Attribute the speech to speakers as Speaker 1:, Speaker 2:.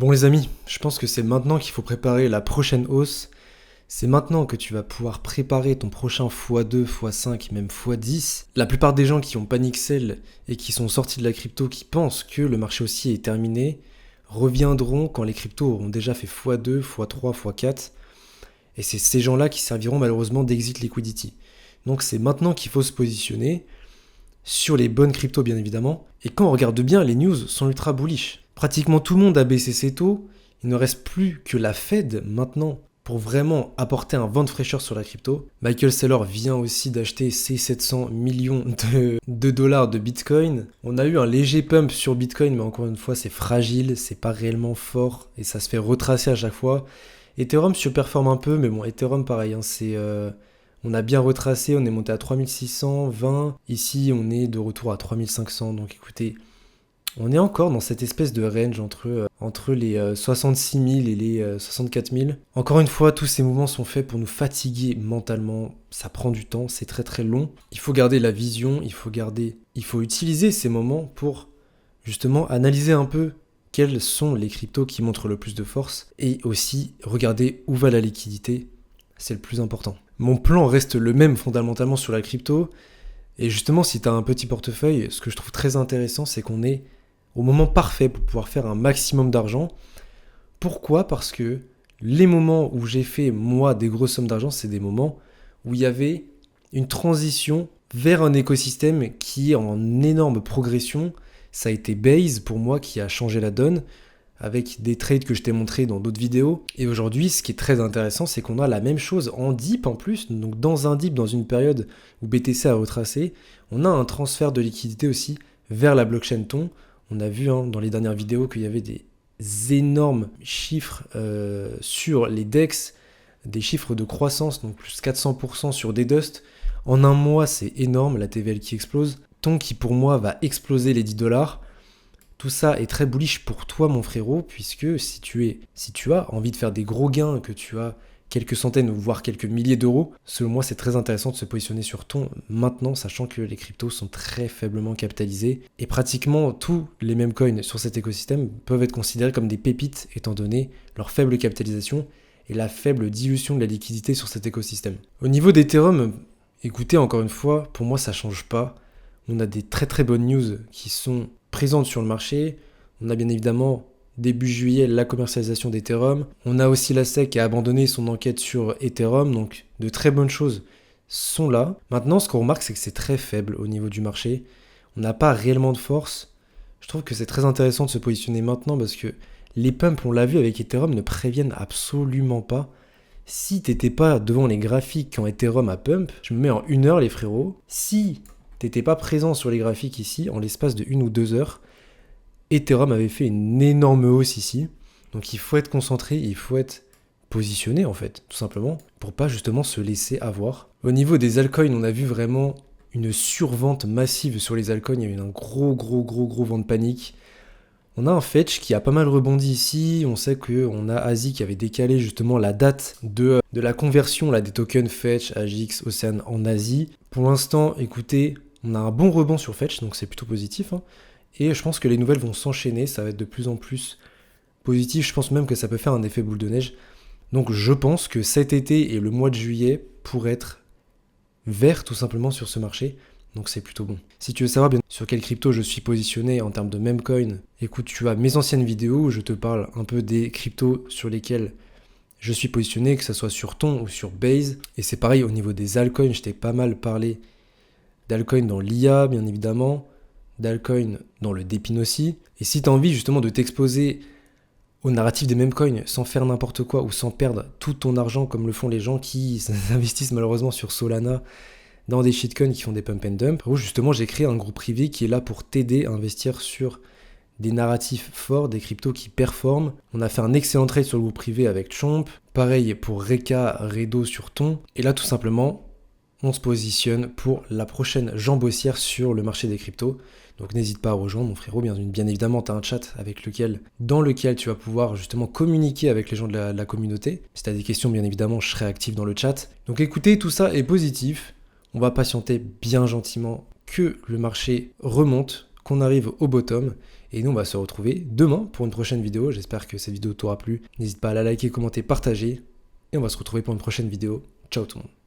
Speaker 1: Bon les amis, je pense que c'est maintenant qu'il faut préparer la prochaine hausse. C'est maintenant que tu vas pouvoir préparer ton prochain x2, x5, même x10. La plupart des gens qui ont panic sell et qui sont sortis de la crypto, qui pensent que le marché haussier est terminé, reviendront quand les cryptos auront déjà fait x2, x3, x4. Et c'est ces gens-là qui serviront malheureusement d'exit liquidity. Donc c'est maintenant qu'il faut se positionner sur les bonnes cryptos bien évidemment. Et quand on regarde bien, les news sont ultra bullish. Pratiquement tout le monde a baissé ses taux. Il ne reste plus que la Fed maintenant pour vraiment apporter un vent de fraîcheur sur la crypto. Michael Saylor vient aussi d'acheter ses 700 millions de dollars de Bitcoin. On a eu un léger pump sur Bitcoin, mais encore une fois, c'est fragile, c'est pas réellement fort et ça se fait retracer à chaque fois. Ethereum surperforme un peu, mais bon, Ethereum pareil, on a bien retracé, on est monté à 3620. Ici, on est de retour à 3500. Donc écoutez, on est encore dans cette espèce de range entre les 66 000 et les 64 000. Encore une fois, tous ces mouvements sont faits pour nous fatiguer mentalement. Ça prend du temps, c'est très très long. Il faut garder la vision, il faut utiliser ces moments pour justement analyser un peu quels sont les cryptos qui montrent le plus de force et aussi regarder où va la liquidité, c'est le plus important. Mon plan reste le même fondamentalement sur la crypto et justement si tu as un petit portefeuille, ce que je trouve très intéressant c'est qu'on est au moment parfait pour pouvoir faire un maximum d'argent. Pourquoi ? Parce que les moments où j'ai fait moi des grosses sommes d'argent, c'est des moments où il y avait une transition vers un écosystème qui est en énorme progression. Ça a été Base pour moi qui a changé la donne avec des trades que je t'ai montrés dans d'autres vidéos. Et aujourd'hui, ce qui est très intéressant, c'est qu'on a la même chose en dip en plus. Donc dans un dip, dans une période où BTC a retracé, on a un transfert de liquidité aussi vers la blockchain Ton. On a vu dans les dernières vidéos qu'il y avait des énormes chiffres sur les DEX, des chiffres de croissance, donc plus 400% sur des Dust. En un mois, c'est énorme, la TVL qui explose. Ton qui pour moi va exploser les 10 $. Tout ça est très bullish pour toi mon frérot, puisque si tu as envie de faire des gros gains, que tu as quelques centaines ou voire quelques milliers d'euros, selon moi c'est très intéressant de se positionner sur Ton maintenant, sachant que les cryptos sont très faiblement capitalisés et pratiquement tous les mêmes coins sur cet écosystème peuvent être considérés comme des pépites étant donné leur faible capitalisation et la faible dilution de la liquidité sur cet écosystème. Au niveau d'Ethereum, écoutez encore une fois, pour moi ça change pas. On a des très très bonnes news qui sont présentes sur le marché. On a bien évidemment début juillet la commercialisation d'Ethereum. On a aussi la SEC qui a abandonné son enquête sur Ethereum, donc de très bonnes choses sont là. Maintenant, ce qu'on remarque, c'est que c'est très faible au niveau du marché. On n'a pas réellement de force. Je trouve que c'est très intéressant de se positionner maintenant parce que les pumps, on l'a vu avec Ethereum, ne préviennent absolument pas. Si t'étais pas devant les graphiques quand Ethereum a pump, je me mets en 1 heure les frérots. Si t'étais pas présent sur les graphiques ici, en l'espace de 1 ou 2 heures, Ethereum avait fait une énorme hausse ici. Donc il faut être concentré, il faut être positionné en fait, tout simplement, pour pas justement se laisser avoir. Au niveau des altcoins, on a vu vraiment une survente massive sur les altcoins, il y a eu un gros vent de panique. On a un Fetch qui a pas mal rebondi ici, on sait qu'on a Asie qui avait décalé justement la date de la conversion là, des tokens Fetch, AGX, Ocean en Asie. Pour l'instant, écoutez, on a un bon rebond sur Fetch, donc c'est plutôt positif. Et je pense que les nouvelles vont s'enchaîner, ça va être de plus en plus positif. Je pense même que ça peut faire un effet boule de neige. Donc je pense que cet été et le mois de juillet pourraient être verts tout simplement sur ce marché. Donc c'est plutôt bon. Si tu veux savoir bien sur quelle crypto je suis positionné en termes de meme coin, écoute, tu as mes anciennes vidéos où je te parle un peu des cryptos sur lesquels je suis positionné, que ce soit sur Ton ou sur Base. Et c'est pareil au niveau des altcoins, je t'ai pas mal parlé d'altcoins dans l'IA bien évidemment, d'altcoins dans le Dépine aussi. Et si tu as envie justement de t'exposer au narratif des mêmes coins sans faire n'importe quoi ou sans perdre tout ton argent comme le font les gens qui investissent malheureusement sur Solana dans des shitcoins qui font des pump and dump, où justement j'ai créé un groupe privé qui est là pour t'aider à investir sur des narratifs forts, des cryptos qui performent. On a fait un excellent trade sur le groupe privé avec Chomp, pareil pour Reka, Redo sur Ton, et là tout simplement on se positionne pour la prochaine jambe haussière sur le marché des cryptos. Donc n'hésite pas à rejoindre mon frérot, bien évidemment tu as un chat dans lequel tu vas pouvoir justement communiquer avec les gens de la communauté. Si tu as des questions bien évidemment je serai actif dans le chat. Donc écoutez, tout ça est positif, on va patienter bien gentiment que le marché remonte qu'on arrive au bottom. Et nous, on va se retrouver demain pour une prochaine vidéo. J'espère que cette vidéo t'aura plu. N'hésite pas à la liker, commenter, partager. Et on va se retrouver pour une prochaine vidéo. Ciao tout le monde.